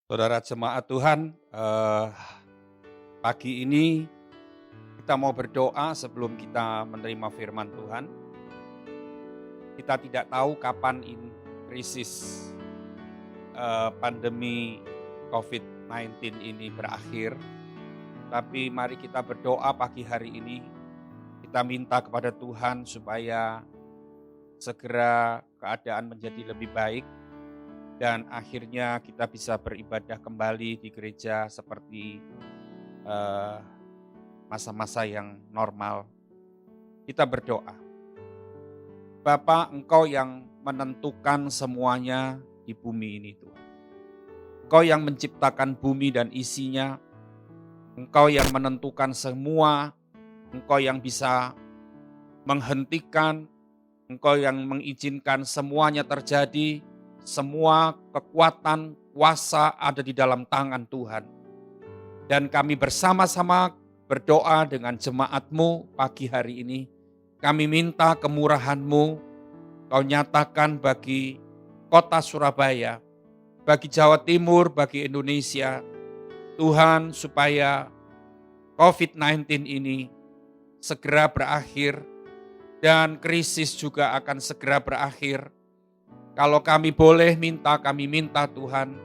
Saudara jemaat Tuhan, pagi ini kita mau berdoa sebelum kita menerima firman Tuhan. Kita tidak tahu kapan krisis pandemi COVID-19 ini berakhir, tapi mari kita berdoa pagi hari ini. Kita minta kepada Tuhan supaya segera keadaan menjadi lebih baik dan akhirnya kita bisa beribadah kembali di gereja seperti eh, masa-masa yang normal. Kita berdoa. Bapa, Engkau yang menentukan semuanya di bumi ini Tuhan. Engkau yang menciptakan bumi dan isinya. Engkau yang menentukan semua. Engkau yang bisa menghentikan. Engkau yang mengizinkan semuanya terjadi. Semua kekuatan, kuasa ada di dalam tangan Tuhan. Dan kami bersama-sama berdoa dengan jemaat-Mu pagi hari ini. Kami minta kemurahan-Mu, Kau nyatakan bagi kota Surabaya, bagi Jawa Timur, bagi Indonesia, Tuhan supaya COVID-19 ini segera berakhir dan krisis juga akan segera berakhir. Kalau kami boleh minta, kami minta Tuhan,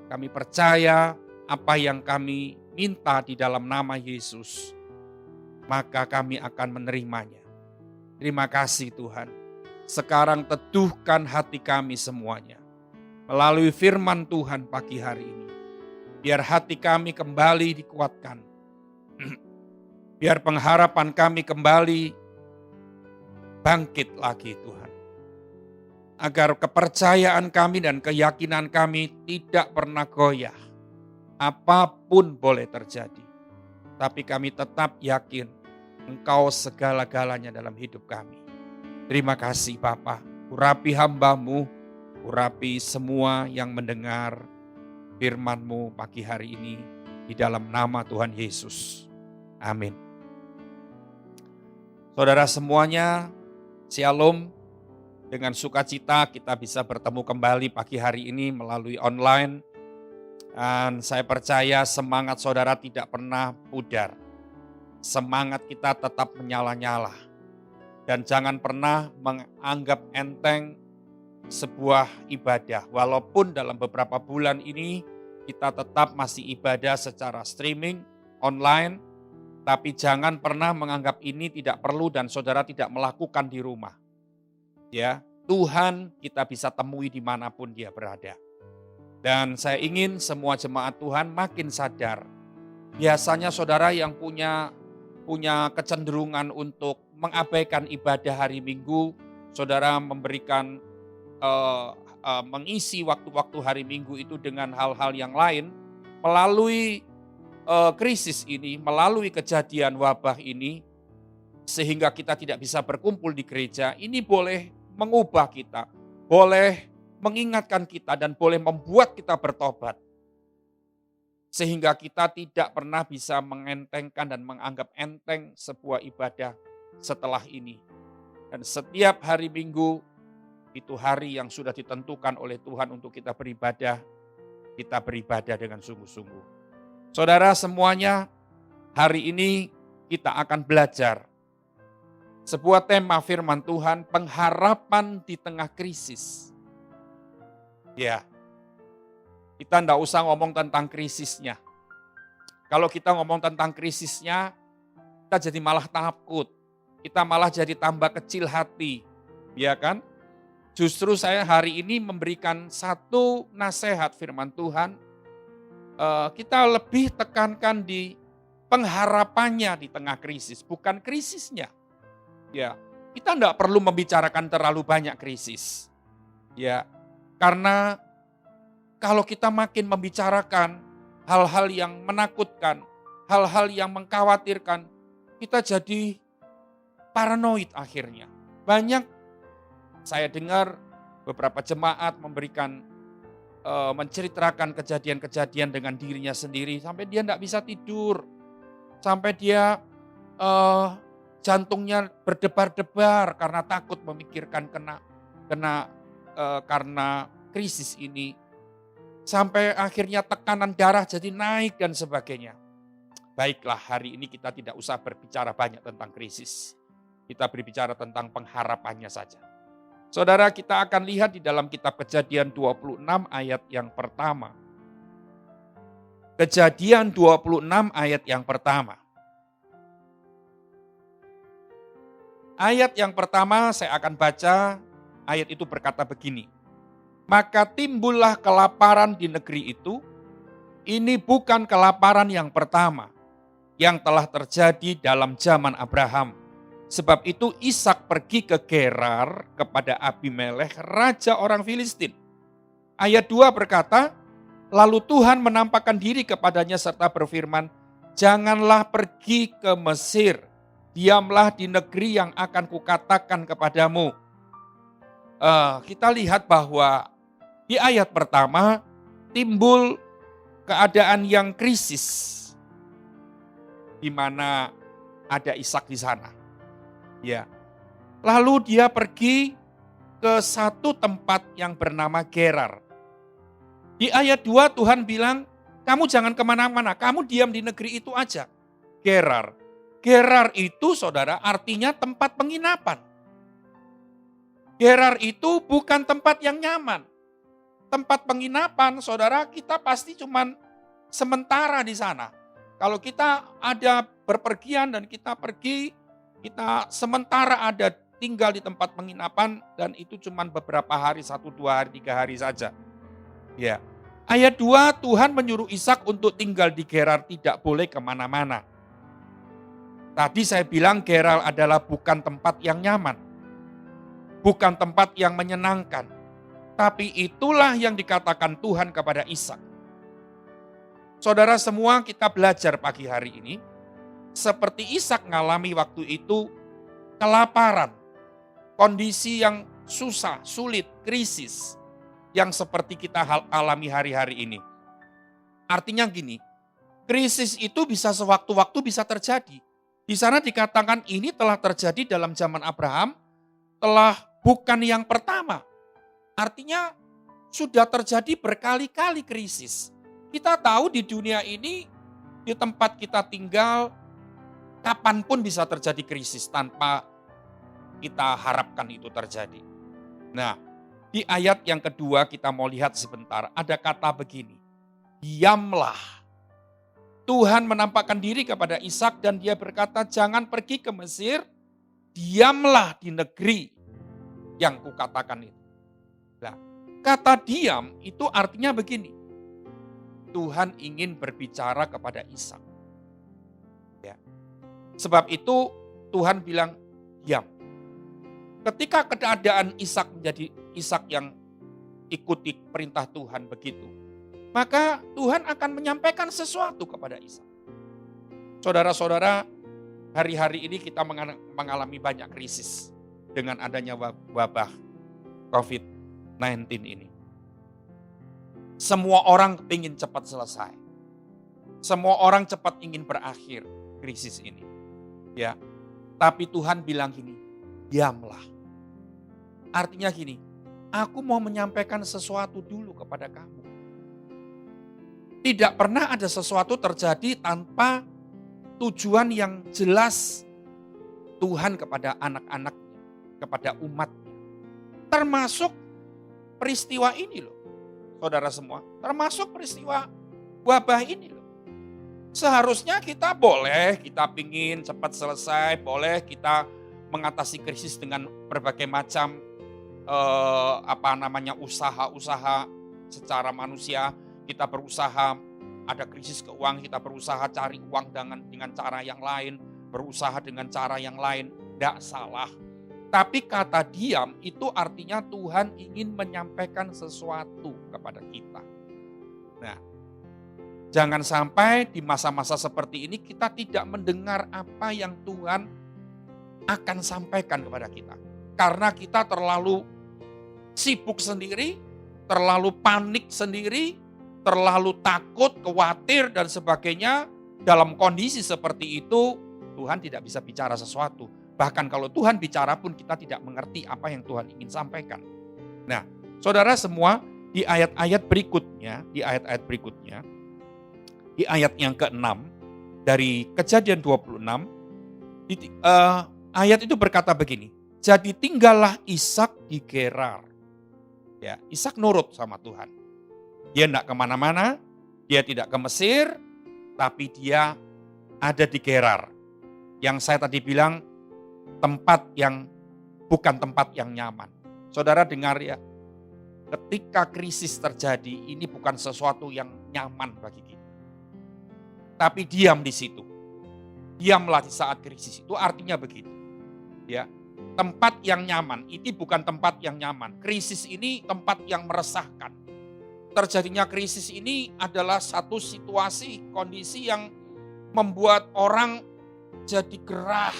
kami percaya apa yang kami minta di dalam nama Yesus, maka kami akan menerimanya. Terima kasih Tuhan. Sekarang teduhkan hati kami semuanya. Melalui firman Tuhan pagi hari ini. Biar hati kami kembali dikuatkan. Biar pengharapan kami kembali bangkit lagi Tuhan. Agar kepercayaan kami dan keyakinan kami tidak pernah goyah. Apapun boleh terjadi. Tapi kami tetap yakin Engkau segala-galanya dalam hidup kami. Terima kasih Bapa. Urapi hamba-Mu, urapi semua yang mendengar firman-Mu pagi hari ini di dalam nama Tuhan Yesus. Amin. Saudara semuanya, Shalom. Dengan sukacita kita bisa bertemu kembali pagi hari ini melalui online. Dan saya percaya semangat saudara tidak pernah pudar. Semangat kita tetap menyala-nyala. Dan jangan pernah menganggap enteng sebuah ibadah. Walaupun dalam beberapa bulan ini kita tetap masih ibadah secara streaming, online. Tapi jangan pernah menganggap ini tidak perlu dan saudara tidak melakukan di rumah. Ya, Tuhan kita bisa temui dimanapun dia berada. Dan saya ingin semua jemaat Tuhan makin sadar. Biasanya saudara yang punya kecenderungan untuk mengabaikan ibadah hari Minggu, saudara memberikan mengisi waktu-waktu hari Minggu itu dengan hal-hal yang lain, melalui krisis ini, melalui kejadian wabah ini, sehingga kita tidak bisa berkumpul di gereja, ini boleh mengubah kita, boleh mengingatkan kita dan boleh membuat kita bertobat. Sehingga kita tidak pernah bisa mengentengkan dan menganggap enteng sebuah ibadah setelah ini. Dan setiap hari Minggu itu hari yang sudah ditentukan oleh Tuhan untuk kita beribadah dengan sungguh-sungguh. Saudara semuanya, hari ini kita akan belajar sebuah tema firman Tuhan, pengharapan di tengah krisis. Ya, kita enggak usah ngomong tentang krisisnya. Kalau kita ngomong tentang krisisnya, kita jadi malah takut. Kita malah jadi tambah kecil hati. Ya kan? Justru saya hari ini memberikan satu nasihat firman Tuhan. Kita lebih tekankan di pengharapannya di tengah krisis, bukan krisisnya. Ya, kita enggak perlu membicarakan terlalu banyak krisis. Ya, karena kalau kita makin membicarakan hal-hal yang menakutkan, hal-hal yang mengkhawatirkan, kita jadi paranoid akhirnya. Banyak saya dengar beberapa jemaat menceritakan kejadian-kejadian dengan dirinya sendiri sampai dia enggak bisa tidur, sampai dia jantungnya berdebar-debar karena takut memikirkan karena krisis ini. sampai akhirnya tekanan darah jadi naik dan sebagainya. Baiklah, hari ini kita tidak usah berbicara banyak tentang krisis. Kita berbicara tentang pengharapannya saja. Saudara, kita akan lihat di dalam kitab Kejadian 26 ayat yang pertama. Kejadian 26 ayat yang pertama. Ayat yang pertama saya akan baca, ayat itu berkata begini. Maka timbullah kelaparan di negeri itu, ini bukan kelaparan yang pertama yang telah terjadi dalam zaman Abraham. Sebab itu Ishak pergi ke Gerar kepada Abimelekh, raja orang Filistin. Ayat 2 berkata, lalu Tuhan menampakkan diri kepadanya serta berfirman, janganlah pergi ke Mesir, diamlah di negeri yang akan kukatakan kepadamu. Kita lihat bahwa di ayat pertama timbul keadaan yang krisis, di mana ada Ishak di sana. Ya. Lalu dia pergi ke satu tempat yang bernama Gerar. Di ayat 2 Tuhan bilang, kamu jangan kemana-mana, kamu diam di negeri itu aja. Gerar. Gerar itu saudara artinya tempat penginapan. Gerar itu bukan tempat yang nyaman. Tempat penginapan saudara kita pasti cuman sementara di sana. Kalau kita ada berpergian dan kita pergi, kita sementara ada tinggal di tempat penginapan dan itu cuman beberapa hari, 1, 2 hari, 3 hari saja. Ya. Ayat 2 Tuhan menyuruh Ishak untuk tinggal di Gerar, tidak boleh kemana-mana. Tadi saya bilang Gerar adalah bukan tempat yang nyaman. Bukan tempat yang menyenangkan. Tapi itulah yang dikatakan Tuhan kepada Ishak. Saudara semua kita belajar pagi hari ini. Seperti Ishak ngalami waktu itu kelaparan. Kondisi yang susah, sulit, krisis. Yang seperti kita alami hari-hari ini. Artinya gini, krisis itu bisa sewaktu-waktu bisa terjadi. Di sana dikatakan ini telah terjadi dalam zaman Abraham, telah bukan yang pertama. Artinya sudah terjadi berkali-kali krisis. Kita tahu di dunia ini, di tempat kita tinggal, kapanpun bisa terjadi krisis tanpa kita harapkan itu terjadi. Nah, di ayat yang kedua kita mau lihat sebentar, ada kata begini, diamlah. Tuhan menampakkan diri kepada Ishak dan dia berkata, jangan pergi ke Mesir, diamlah di negeri yang kukatakan itu. Nah, kata diam itu artinya begini, Tuhan ingin berbicara kepada Ishak. Ya. Sebab itu Tuhan bilang diam. Ketika keadaan Ishak menjadi Ishak yang ikuti perintah Tuhan begitu, maka Tuhan akan menyampaikan sesuatu kepada Ishak. Saudara-saudara, hari-hari ini kita mengalami banyak krisis dengan adanya wabah COVID-19 ini. Semua orang ingin cepat selesai. Semua orang cepat ingin berakhir krisis ini. Ya. Tapi Tuhan bilang gini, diamlah. Artinya gini, aku mau menyampaikan sesuatu dulu kepada kamu. Tidak pernah ada sesuatu terjadi tanpa tujuan yang jelas Tuhan kepada anak-anaknya, kepada umatnya. Termasuk peristiwa ini loh, saudara semua. Termasuk peristiwa wabah ini loh. Seharusnya kita boleh, kita pingin cepat selesai, boleh kita mengatasi krisis dengan berbagai macam usaha-usaha secara manusia. Kita berusaha, ada krisis keuangan, kita berusaha cari uang dengan cara yang lain, berusaha dengan cara yang lain, tidak salah. Tapi kata diam itu artinya Tuhan ingin menyampaikan sesuatu kepada kita. Nah, jangan sampai di masa-masa seperti ini kita tidak mendengar apa yang Tuhan akan sampaikan kepada kita. Karena kita terlalu sibuk sendiri, terlalu panik sendiri, terlalu takut, khawatir dan sebagainya. Dalam kondisi seperti itu, Tuhan tidak bisa bicara sesuatu. Bahkan kalau Tuhan bicara pun kita tidak mengerti apa yang Tuhan ingin sampaikan. Nah, saudara semua, di ayat-ayat berikutnya, di ayat yang ke-6 dari Kejadian 26, ayat itu berkata begini, jadi tinggallah Ishak di Gerar. Ya, Ishak nurut sama Tuhan. Dia tidak kemana-mana, dia tidak ke Mesir, tapi dia ada di Gerar. Yang saya tadi bilang, tempat yang bukan tempat yang nyaman. Saudara dengar ya, ketika krisis terjadi, ini bukan sesuatu yang nyaman bagi kita. Tapi diam di situ. Diamlah di saat krisis, itu artinya begitu. Ya, tempat yang nyaman, ini bukan tempat yang nyaman. Krisis ini tempat yang meresahkan. Terjadinya krisis ini adalah satu situasi, kondisi yang membuat orang jadi gerah.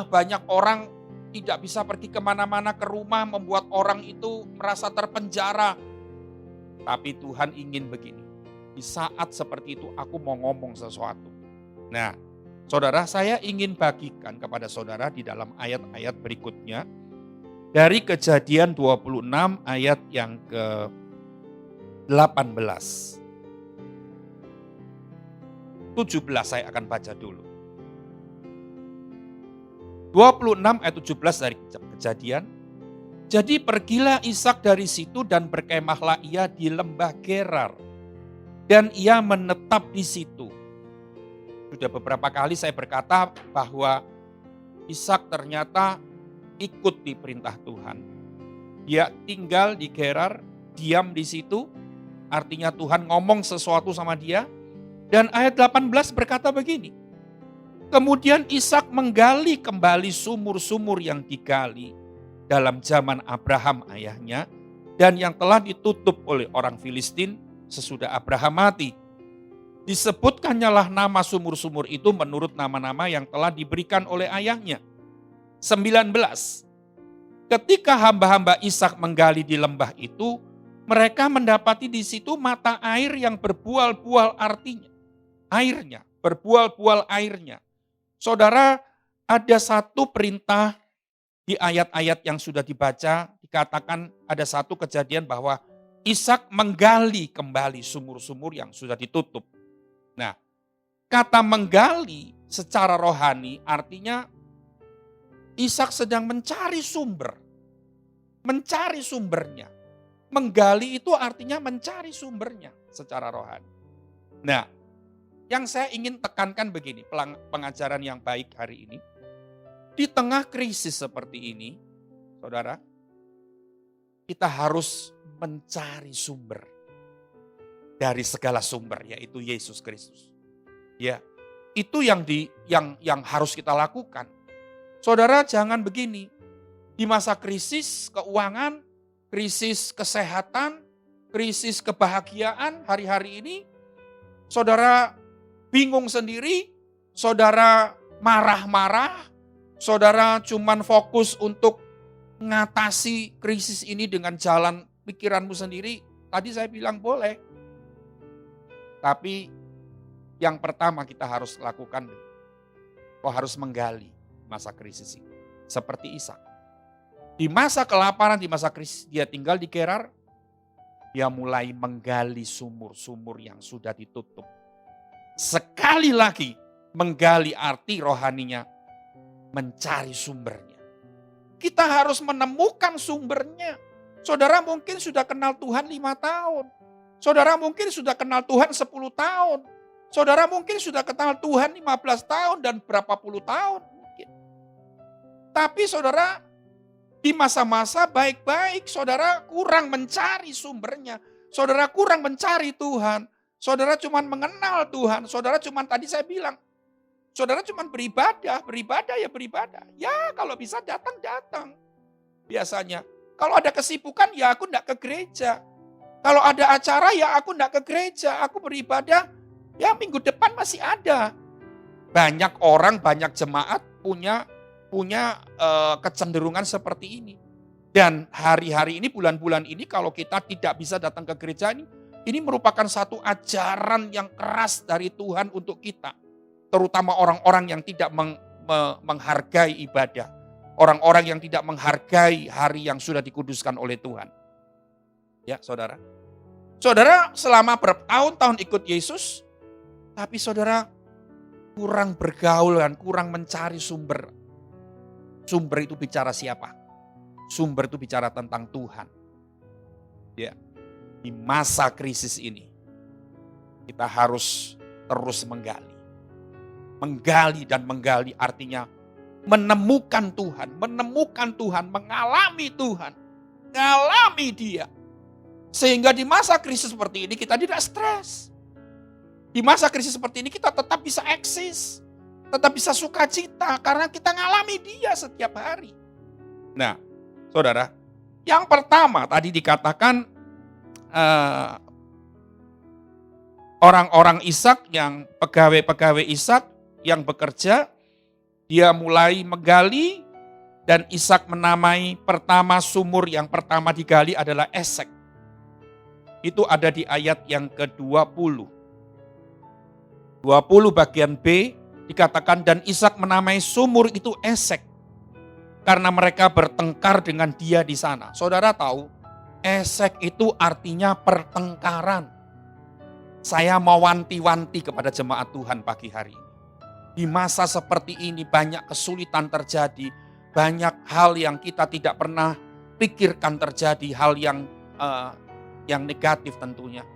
Banyak orang tidak bisa pergi kemana-mana ke rumah, membuat orang itu merasa terpenjara. Tapi Tuhan ingin begini, di saat seperti itu aku mau ngomong sesuatu. Nah, saudara, saya ingin bagikan kepada saudara di dalam ayat-ayat berikutnya. Dari Kejadian 26 ayat yang ke-18. 17 saya akan baca dulu. 26 ayat 17 dari Kejadian. Jadi pergilah Ishak dari situ dan berkemahlah ia di lembah Gerar. Dan ia menetap di situ. Sudah beberapa kali saya berkata bahwa Ishak ternyata ikut di perintah Tuhan. Dia tinggal di Gerar, diam di situ. Artinya Tuhan ngomong sesuatu sama dia. Dan ayat 18 berkata begini. Kemudian Ishak menggali kembali sumur-sumur yang digali dalam zaman Abraham ayahnya. Dan yang telah ditutup oleh orang Filistin sesudah Abraham mati. Disebutkannya lah nama sumur-sumur itu menurut nama-nama yang telah diberikan oleh ayahnya. 19. Ketika hamba-hamba Ishak menggali di lembah itu, mereka mendapati di situ mata air yang berbual-bual artinya. Airnya, berbual-bual airnya. Saudara, ada satu perintah di ayat-ayat yang sudah dibaca, dikatakan ada satu kejadian bahwa Ishak menggali kembali sumur-sumur yang sudah ditutup. Nah, kata menggali secara rohani artinya Ishak sedang mencari sumber. Mencari sumbernya. Menggali itu artinya mencari sumbernya secara rohani. Nah, yang saya ingin tekankan begini, pengajaran yang baik hari ini. Di tengah krisis seperti ini, saudara, kita harus mencari sumber. Dari segala sumber, yaitu Yesus Kristus. Ya, itu yang harus kita lakukan. Saudara, jangan begini. Di masa krisis keuangan, krisis kesehatan, krisis kebahagiaan hari-hari ini, saudara bingung sendiri, saudara marah-marah, saudara cuman fokus untuk mengatasi krisis ini dengan jalan pikiranmu sendiri. Tadi saya bilang boleh. Tapi yang pertama kita harus lakukan, kau harus menggali masa krisis ini. Seperti Ishak. Di masa kelaparan, di masa krisis dia tinggal di Gerar, dia mulai menggali sumur-sumur yang sudah ditutup. Sekali lagi menggali arti rohaninya, mencari sumbernya. Kita harus menemukan sumbernya. Saudara mungkin sudah kenal Tuhan 5 tahun. Saudara mungkin sudah kenal Tuhan 10 tahun. Saudara mungkin sudah kenal Tuhan 15 tahun dan berapa puluh tahun mungkin. Tapi saudara, di masa-masa baik-baik, saudara kurang mencari sumbernya. Saudara kurang mencari Tuhan. Saudara cuma mengenal Tuhan. Saudara cuma tadi saya bilang, saudara cuma beribadah ya beribadah. Ya kalau bisa datang. Biasanya. Kalau ada kesibukan ya aku enggak ke gereja. Kalau ada acara ya aku enggak ke gereja, aku beribadah, ya minggu depan masih ada. Banyak orang, banyak jemaat punya kecenderungan seperti ini. Dan hari-hari ini, bulan-bulan ini kalau kita tidak bisa datang ke gereja ini merupakan satu ajaran yang keras dari Tuhan untuk kita. Terutama orang-orang yang tidak menghargai ibadah. Orang-orang yang tidak menghargai hari yang sudah dikuduskan oleh Tuhan. Ya, saudara. Saudara selama bertahun-tahun ikut Yesus, tapi saudara kurang bergaul kan, kurang mencari sumber. Sumber itu bicara siapa? Sumber itu bicara tentang Tuhan. Ya, di masa krisis ini kita harus terus menggali. Menggali dan menggali artinya menemukan Tuhan, mengalami Tuhan, mengalami Dia. Sehingga di masa krisis seperti ini kita tidak stres. Di masa krisis seperti ini kita tetap bisa eksis, tetap bisa sukacita karena kita ngalami Dia setiap hari. Nah, saudara, yang pertama tadi dikatakan orang-orang Ishak yang pegawai-pegawai Ishak yang bekerja, dia mulai menggali dan Ishak menamai pertama sumur yang pertama digali adalah Esek. Itu ada di ayat yang ke-20. 20 bagian B dikatakan dan Ishak menamai sumur itu Esek karena mereka bertengkar dengan dia di sana. Saudara tahu, Esek itu artinya pertengkaran. Saya mau wanti-wanti kepada jemaat Tuhan pagi hari ini. Di masa seperti ini banyak kesulitan terjadi, banyak hal yang kita tidak pernah pikirkan terjadi, hal yang negatif tentunya.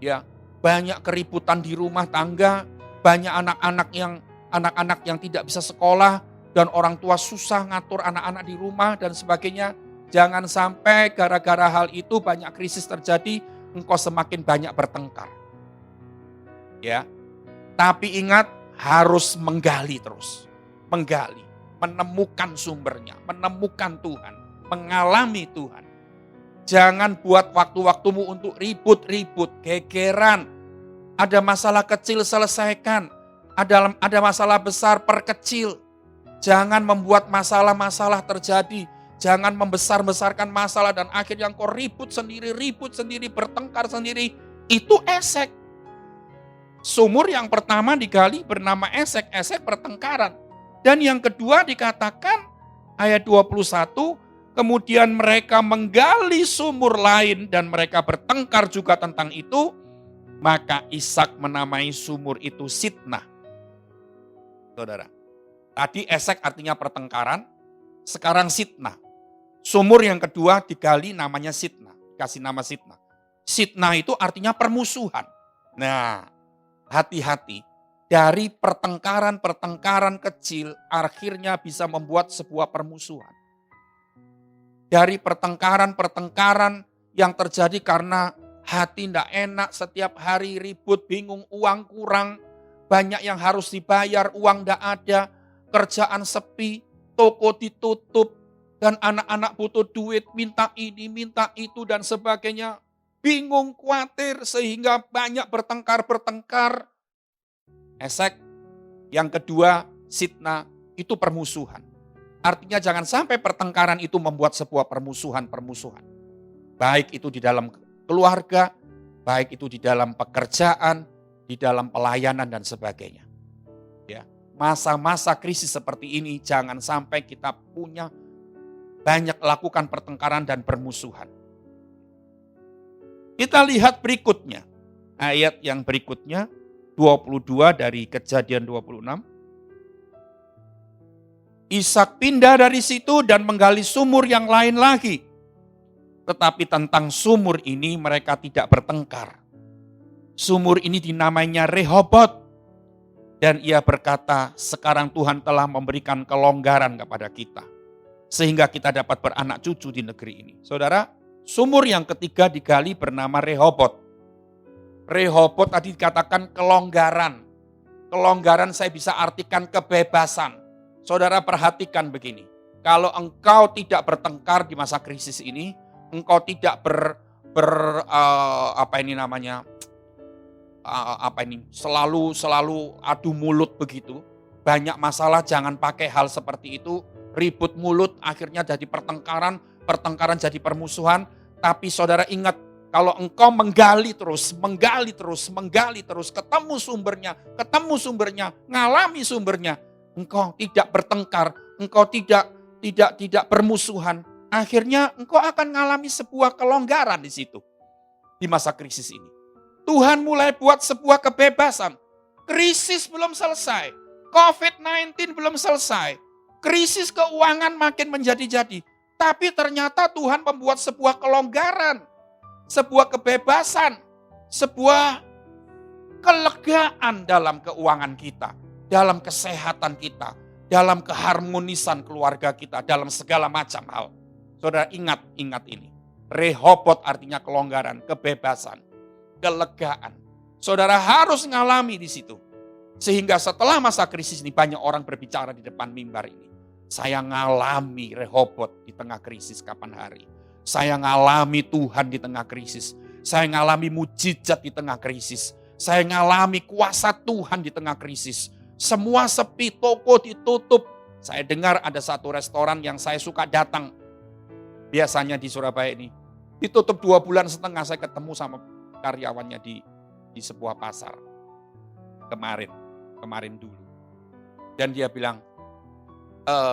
Ya, banyak keributan di rumah tangga, banyak anak-anak yang tidak bisa sekolah dan orang tua susah ngatur anak-anak di rumah dan sebagainya. Jangan sampai gara-gara hal itu banyak krisis terjadi, engkau semakin banyak bertengkar. Ya. Tapi ingat, harus menggali terus. Menggali, menemukan sumbernya, menemukan Tuhan, mengalami Tuhan. Jangan buat waktu-waktumu untuk ribut-ribut, gegeran. Ada masalah kecil selesaikan. Ada masalah besar perkecil. Jangan membuat masalah-masalah terjadi. Jangan membesar-besarkan masalah dan akhirnya kau ribut sendiri, bertengkar sendiri. Itu Esek. Sumur yang pertama digali bernama Esek pertengkaran. Dan yang kedua dikatakan ayat 21, kemudian mereka menggali sumur lain dan mereka bertengkar juga tentang itu. Maka Ishak menamai sumur itu Sitnah. Saudara, tadi Esek artinya pertengkaran, sekarang Sitnah. Sumur yang kedua digali namanya Sitnah, kasih nama Sitnah. Sitnah itu artinya permusuhan. Nah, hati-hati, dari pertengkaran kecil akhirnya bisa membuat sebuah permusuhan. Dari pertengkaran yang terjadi karena hati tidak enak, setiap hari ribut, bingung, uang kurang, banyak yang harus dibayar, uang tidak ada, kerjaan sepi, toko ditutup, dan anak-anak butuh duit, minta ini, minta itu, dan sebagainya. Bingung, khawatir, sehingga banyak bertengkar. Esek, yang kedua, Sitnah, itu permusuhan. Artinya jangan sampai pertengkaran itu membuat sebuah permusuhan. Baik itu di dalam keluarga, baik itu di dalam pekerjaan, di dalam pelayanan dan sebagainya. Ya, masa-masa krisis seperti ini jangan sampai kita punya banyak lakukan pertengkaran dan permusuhan. Kita lihat berikutnya, ayat yang berikutnya, 22 dari Kejadian 26. Ishak pindah dari situ dan menggali sumur yang lain lagi. Tetapi tentang sumur ini mereka tidak bertengkar. Sumur ini dinamainya Rehobot. Dan ia berkata, sekarang Tuhan telah memberikan kelonggaran kepada kita. Sehingga kita dapat beranak cucu di negeri ini. Saudara, sumur yang ketiga digali bernama Rehobot. Rehobot tadi dikatakan kelonggaran. Kelonggaran saya bisa artikan kebebasan. Saudara perhatikan begini. Kalau engkau tidak bertengkar di masa krisis ini, engkau tidak selalu adu mulut begitu. Banyak masalah, jangan pakai hal seperti itu. Ribut mulut akhirnya jadi pertengkaran jadi permusuhan. Tapi saudara ingat, kalau engkau menggali terus, ketemu sumbernya, ngalami sumbernya, engkau tidak bertengkar, engkau tidak permusuhan, Akhirnya engkau akan mengalami sebuah kelonggaran di situ. Di masa krisis ini. Tuhan mulai buat sebuah kebebasan. Krisis belum selesai. COVID-19 belum selesai. Krisis keuangan makin menjadi-jadi. Tapi ternyata Tuhan membuat sebuah kelonggaran. Sebuah kebebasan. Sebuah kelegaan dalam keuangan kita. Dalam kesehatan kita. Dalam keharmonisan keluarga kita. Dalam segala macam hal. Saudara ingat ini. Rehobot artinya kelonggaran, kebebasan, kelegaan. Saudara harus ngalami di situ. Sehingga setelah masa krisis ini banyak orang berbicara di depan mimbar ini. Saya ngalami Rehobot di tengah krisis kapan hari. Saya ngalami Tuhan di tengah krisis. Saya ngalami mujizat di tengah krisis. Saya ngalami kuasa Tuhan di tengah krisis. Semua sepi, toko ditutup. Saya dengar ada satu restoran yang saya suka datang. Biasanya di Surabaya ini. Ditutup 2,5 bulan saya ketemu sama karyawannya di sebuah pasar. Kemarin dulu. Dan dia bilang,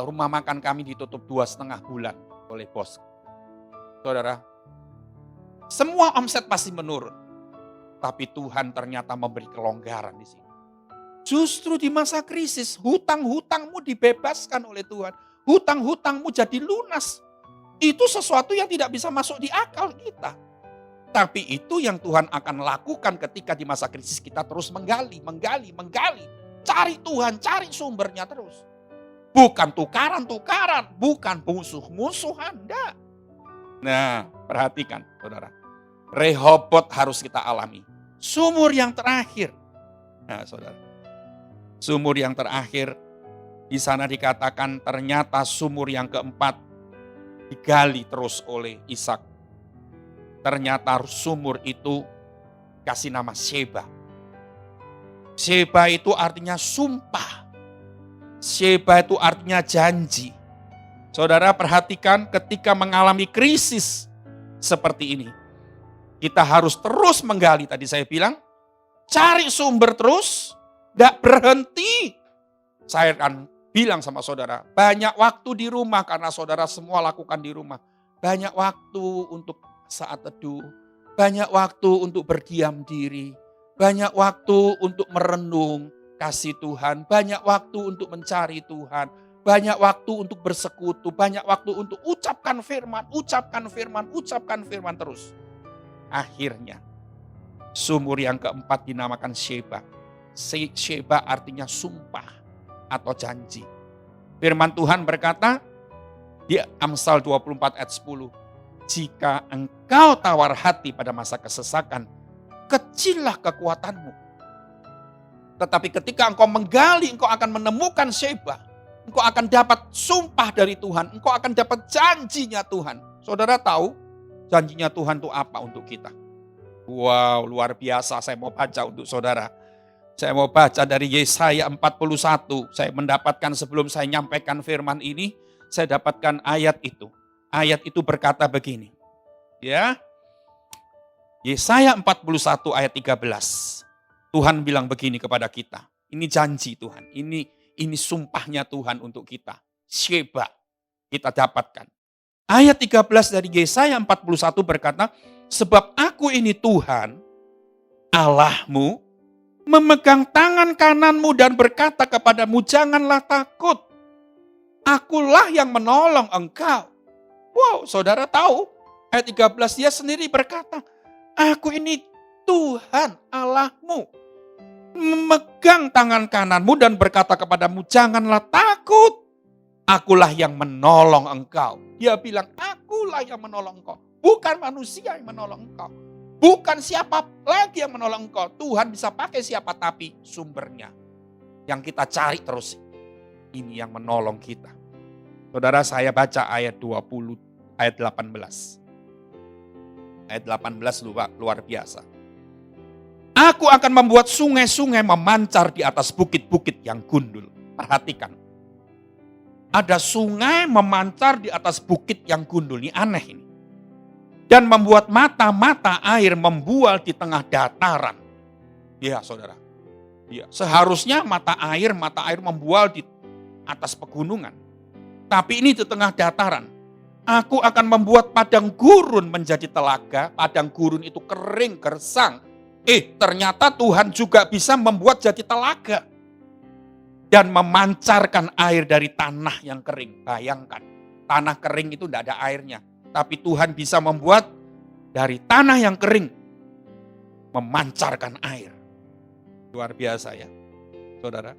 rumah makan kami ditutup 2,5 bulan oleh bos. Saudara, semua omset pasti menurun. Tapi Tuhan ternyata memberi kelonggaran di sini. Justru di masa krisis, hutang-hutangmu dibebaskan oleh Tuhan. Hutang-hutangmu jadi lunas. Itu sesuatu yang tidak bisa masuk di akal kita. Tapi itu yang Tuhan akan lakukan ketika di masa krisis kita terus menggali. Cari Tuhan, cari sumbernya terus. Bukan tukaran-tukaran, bukan musuh-musuhan, enggak. Nah, perhatikan saudara. Rehobot harus kita alami. Sumur yang terakhir. Nah saudara. Sumur yang terakhir, di sana dikatakan ternyata sumur yang keempat digali terus oleh Ishak. Ternyata sumur itu kasih nama Sheba. Sheba itu artinya sumpah. Sheba itu artinya janji. Saudara perhatikan ketika mengalami krisis seperti ini. Kita harus terus menggali, tadi saya bilang. Cari sumber terus, gak berhenti. Saya akan bilang sama saudara, banyak waktu di rumah karena saudara semua lakukan di rumah. Banyak waktu untuk saat teduh, banyak waktu untuk berdiam diri, banyak waktu untuk merenung kasih Tuhan, banyak waktu untuk mencari Tuhan, banyak waktu untuk bersekutu, banyak waktu untuk ucapkan firman terus. Akhirnya, sumur yang keempat dinamakan Sheba. Sheba artinya sumpah atau janji. Firman Tuhan berkata di Amsal 24 ayat 10. Jika engkau tawar hati pada masa kesesakan, kecillah kekuatanmu. Tetapi ketika engkau menggali, engkau akan menemukan Sheba. Engkau akan dapat sumpah dari Tuhan. Engkau akan dapat janjinya Tuhan. Saudara tahu janjinya Tuhan itu apa untuk kita? Wow, luar biasa. Saya mau baca untuk saudara. Saya mau baca dari Yesaya 41. Saya mendapatkan sebelum saya nyampaikan firman ini, saya dapatkan ayat itu. Ayat itu berkata begini. Ya. Yesaya 41 ayat 13. Tuhan bilang begini kepada kita. Ini janji Tuhan. Ini sumpahnya Tuhan untuk kita. Sheba kita dapatkan. Ayat 13 dari Yesaya 41 berkata, sebab aku ini Tuhan, Allahmu, memegang tangan kananmu dan berkata kepadamu, janganlah takut. Akulah yang menolong engkau. Wow, saudara tahu, ayat 13 dia sendiri berkata, aku ini Tuhan Allahmu, memegang tangan kananmu dan berkata kepadamu, janganlah takut. Akulah yang menolong engkau. Dia bilang, akulah yang menolong engkau. Bukan manusia yang menolong engkau. Bukan siapa lagi yang menolong engkau. Tuhan bisa pakai siapa, tapi sumbernya. Yang kita cari terus. Ini yang menolong kita. Saudara, saya baca ayat 20, ayat 18. Ayat 18 luar biasa. Aku akan membuat sungai-sungai memancar di atas bukit-bukit yang gundul. Perhatikan. Ada sungai memancar di atas bukit yang gundul. Ini aneh ini. Dan membuat mata-mata air membual di tengah dataran. Ya saudara. Ya, seharusnya mata air membual di atas pegunungan. Tapi ini di tengah dataran. Aku akan membuat padang gurun menjadi telaga. Padang gurun itu kering, gersang. Ternyata Tuhan juga bisa membuat jadi telaga. Dan memancarkan air dari tanah yang kering. Bayangkan, tanah kering itu tidak ada airnya. Tapi Tuhan bisa membuat dari tanah yang kering, memancarkan air. Luar biasa ya, saudara.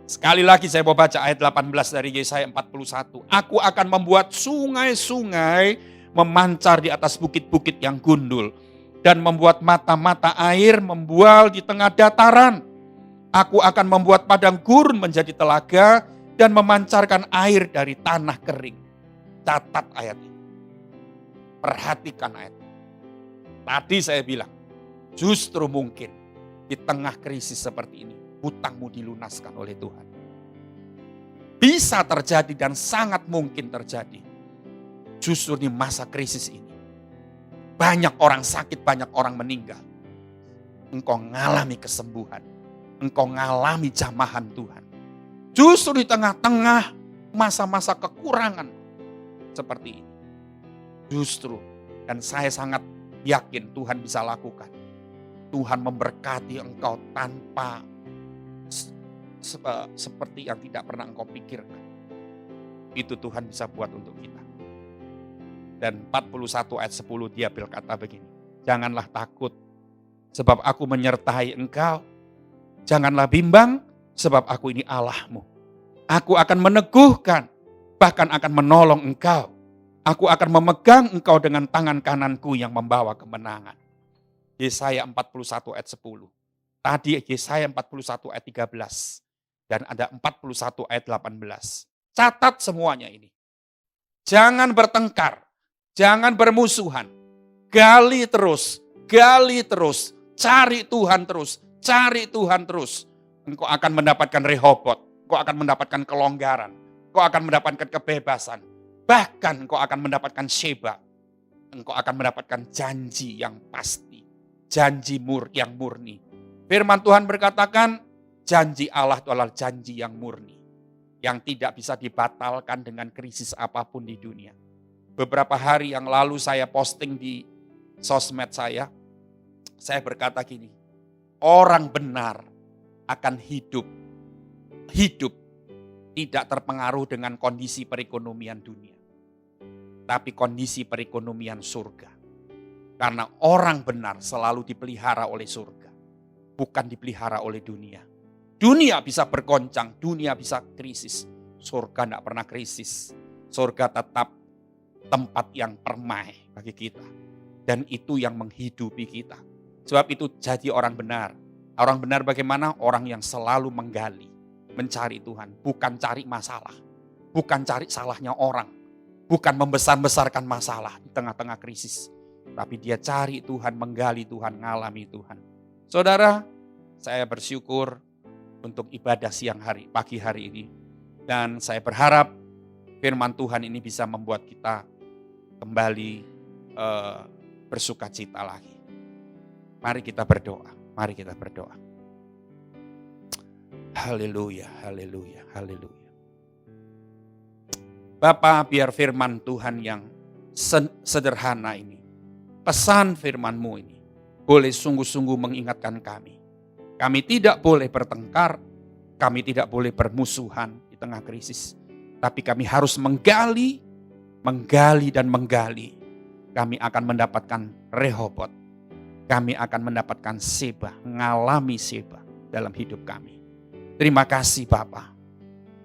Sekali lagi saya mau baca ayat 18 dari Yesaya 41. Aku akan membuat sungai-sungai memancar di atas bukit-bukit yang gundul. Dan membuat mata-mata air membual di tengah dataran. Aku akan membuat padang gurun menjadi telaga dan memancarkan air dari tanah kering. Catat ayat ini. Perhatikan ayat ini. Tadi saya bilang, justru mungkin di tengah krisis seperti ini, hutangmu dilunaskan oleh Tuhan. Bisa terjadi dan sangat mungkin terjadi. Justru di masa krisis ini. Banyak orang sakit, banyak orang meninggal. Engkau ngalami kesembuhan. Engkau ngalami jamahan Tuhan. Justru di tengah-tengah masa-masa kekurangan seperti ini. Justru, dan saya sangat yakin Tuhan bisa lakukan. Tuhan memberkati engkau tanpa seperti yang tidak pernah engkau pikirkan. Itu Tuhan bisa buat untuk kita. Dan 41 ayat 10 dia berkata begini. Janganlah takut sebab aku menyertai engkau. Janganlah bimbang sebab aku ini Allahmu. Aku akan meneguhkan, bahkan akan menolong engkau. Aku akan memegang engkau dengan tangan kananku yang membawa kemenangan. Yesaya 41 ayat 10. Tadi Yesaya 41 ayat 13. Dan ada 41 ayat 18. Catat semuanya ini. Jangan bertengkar. Jangan bermusuhan. Gali terus. Gali terus. Cari Tuhan terus. Cari Tuhan terus. Engkau akan mendapatkan Rehobot. Engkau akan mendapatkan kelonggaran. Engkau akan mendapatkan kebebasan. Bahkan engkau akan mendapatkan Sheba. Engkau akan mendapatkan janji yang pasti. Janji yang murni. Firman Tuhan berkatakan, janji Allah itu adalah janji yang murni. Yang tidak bisa dibatalkan dengan krisis apapun di dunia. Beberapa hari yang lalu saya posting di sosmed saya berkata gini, orang benar akan hidup tidak terpengaruh dengan kondisi perekonomian dunia. Tapi kondisi perekonomian surga. Karena orang benar selalu dipelihara oleh surga. Bukan dipelihara oleh dunia. Dunia bisa bergoncang, dunia bisa krisis. Surga tidak pernah krisis. Surga tetap tempat yang permai bagi kita. Dan itu yang menghidupi kita. Sebab itu jadi orang benar. Orang benar bagaimana? Orang yang selalu menggali, mencari Tuhan. Bukan cari masalah. Bukan cari salahnya orang. Bukan membesar-besarkan masalah di tengah-tengah krisis. Tapi dia cari Tuhan, menggali Tuhan, ngalami Tuhan. Saudara, saya bersyukur untuk ibadah pagi hari ini. Dan saya berharap firman Tuhan ini bisa membuat kita kembali bersuka cita lagi. Mari kita berdoa. Mari kita berdoa. Haleluya, haleluya, haleluya. Bapa, biar firman Tuhan yang sederhana ini, pesan firman-Mu ini, boleh sungguh-sungguh mengingatkan kami. Kami tidak boleh bertengkar, kami tidak boleh bermusuhan di tengah krisis. Tapi kami harus menggali dan menggali. Kami akan mendapatkan Rehobot. Kami akan mendapatkan Sheba, ngalami Sheba dalam hidup kami. Terima kasih Bapa.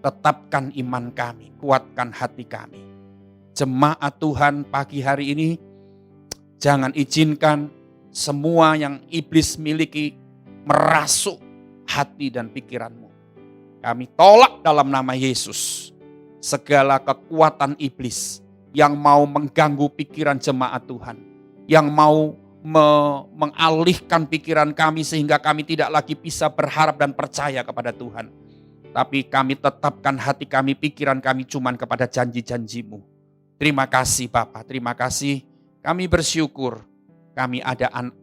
Tetapkan iman kami, kuatkan hati kami. Jemaat Tuhan pagi hari ini, jangan izinkan semua yang iblis miliki merasuk hati dan pikiranmu. Kami tolak dalam nama Yesus segala kekuatan iblis yang mau mengganggu pikiran jemaat Tuhan, yang mau mengalihkan pikiran kami sehingga kami tidak lagi bisa berharap dan percaya kepada Tuhan. Tapi kami tetapkan hati kami, pikiran kami cuman kepada janji-janji-Mu. Terima kasih Bapa, terima kasih. Kami bersyukur, kami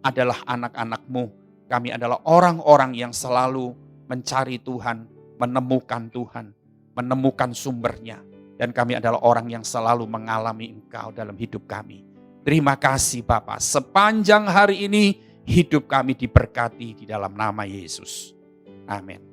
adalah anak-anak-Mu. Kami adalah orang-orang yang selalu mencari Tuhan, menemukan Tuhan, menemukan sumbernya. Dan kami adalah orang yang selalu mengalami Engkau dalam hidup kami. Terima kasih Bapa, sepanjang hari ini hidup kami diberkati di dalam nama Yesus. Amin.